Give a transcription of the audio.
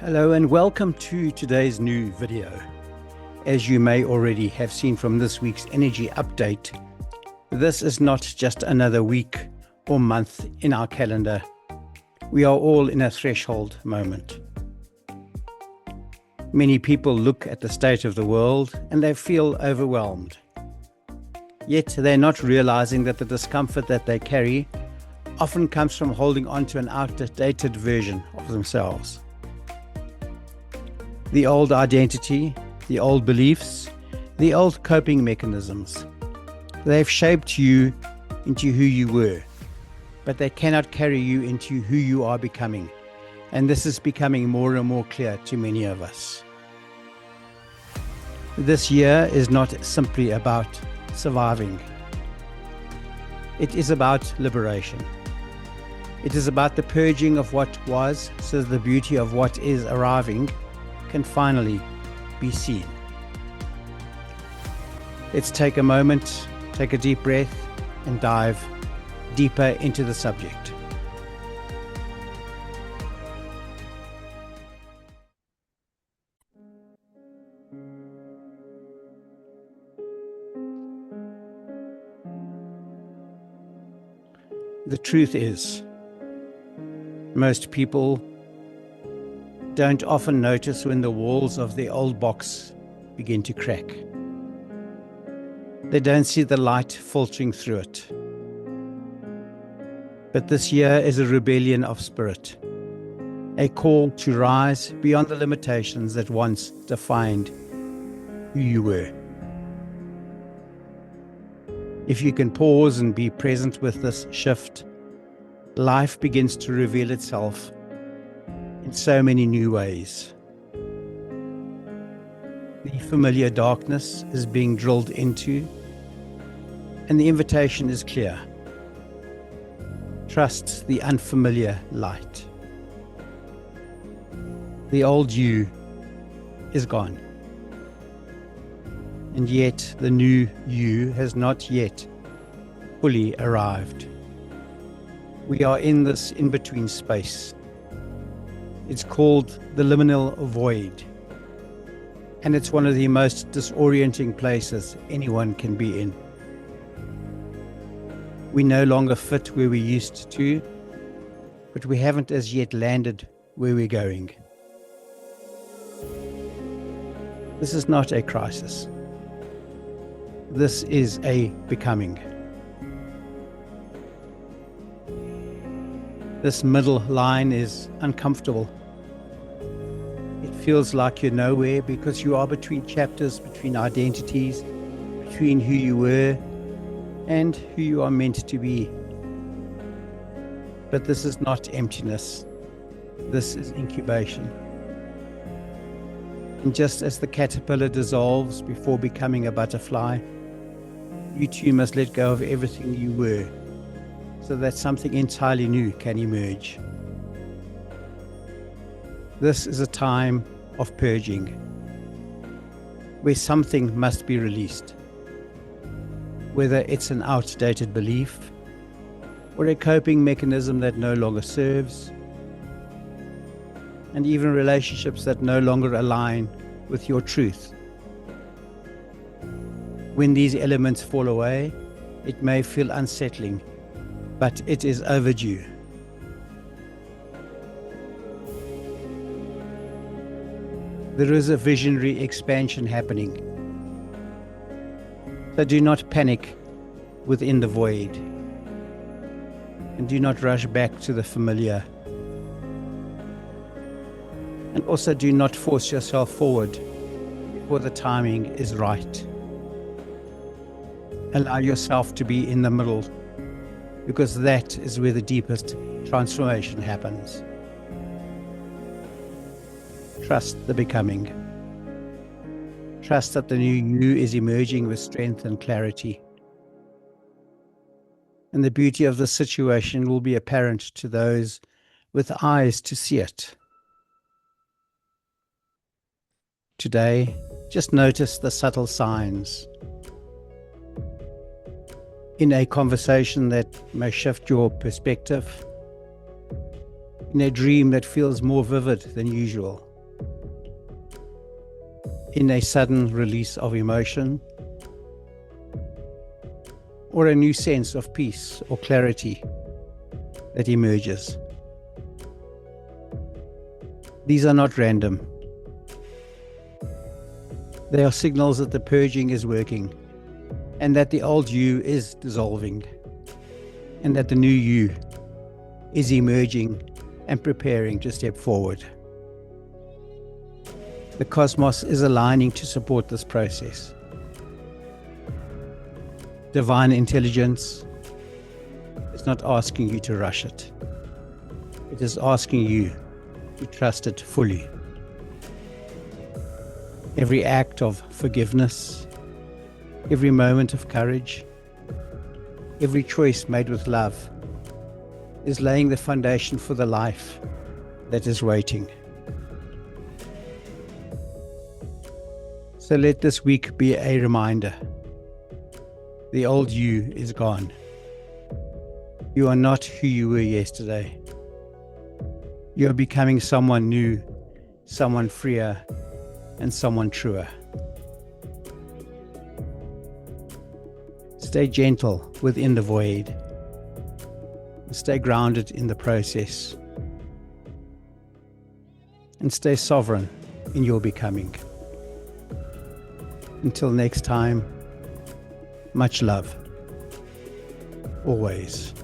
Hello and welcome to today's new video. As you may already have seen from this week's energy update, this is not just another week or month in our calendar. We are all in a threshold moment. Many people look at the state of the world and they feel overwhelmed. Yet they're not realizing that the discomfort that they carry often comes from holding on to an outdated version of themselves. The old identity, the old beliefs, the old coping mechanisms. They've shaped you into who you were, but they cannot carry you into who you are becoming. And this is becoming more and more clear to many of us. This year is not simply about surviving. It is about liberation. It is about the purging of what was, so the beauty of what is arriving can finally be seen. Let's take a moment, take a deep breath, and dive deeper into the subject. The truth is, most people don't often notice when the walls of their old box begin to crack. They don't see the light filtering through it. But this year is a rebellion of spirit, a call to rise beyond the limitations that once defined who you were. If you can pause and be present with this shift, life begins to reveal itself in so many new ways. The familiar darkness is being drilled into, and the invitation is clear. Trust the unfamiliar light. The old you is gone. And yet the new you has not yet fully arrived. We are in this in-between space. It's called the liminal void, and it's one of the most disorienting places anyone can be in. We no longer fit where we used to, but we haven't as yet landed where we're going. This is not a crisis. This is a becoming. This middle line is uncomfortable. It feels like you're nowhere because you are between chapters, between identities, between who you were and who you are meant to be. But this is not emptiness. This is incubation. And just as the caterpillar dissolves before becoming a butterfly, you too must let go of everything you were, so that something entirely new can emerge. This is a time of purging, where something must be released, whether it's an outdated belief or a coping mechanism that no longer serves, and even relationships that no longer align with your truth. When these elements fall away, it may feel unsettling, but it is overdue. There is a visionary expansion happening. So do not panic within the void, and do not rush back to the familiar. And also do not force yourself forward before the timing is right. Allow yourself to be in the middle, because that is where the deepest transformation happens. Trust the becoming. Trust that the new you is emerging with strength and clarity. And the beauty of the situation will be apparent to those with eyes to see it. Today, just notice the subtle signs. In a conversation that may shift your perspective, in a dream that feels more vivid than usual, in a sudden release of emotion, or a new sense of peace or clarity that emerges. These are not random. They are signals that the purging is working, and that the old you is dissolving, and that the new you is emerging and preparing to step forward. The cosmos is aligning to support this process. Divine intelligence is not asking you to rush it. It is asking you to trust it fully. Every act of forgiveness, every moment of courage, every choice made with love is laying the foundation for the life that is waiting. So let this week be a reminder. The old you is gone. You are not who you were yesterday. You are becoming someone new, someone freer, and someone truer. Stay gentle within the void. Stay grounded in the process. And stay sovereign in your becoming. Until next time, much love. Always.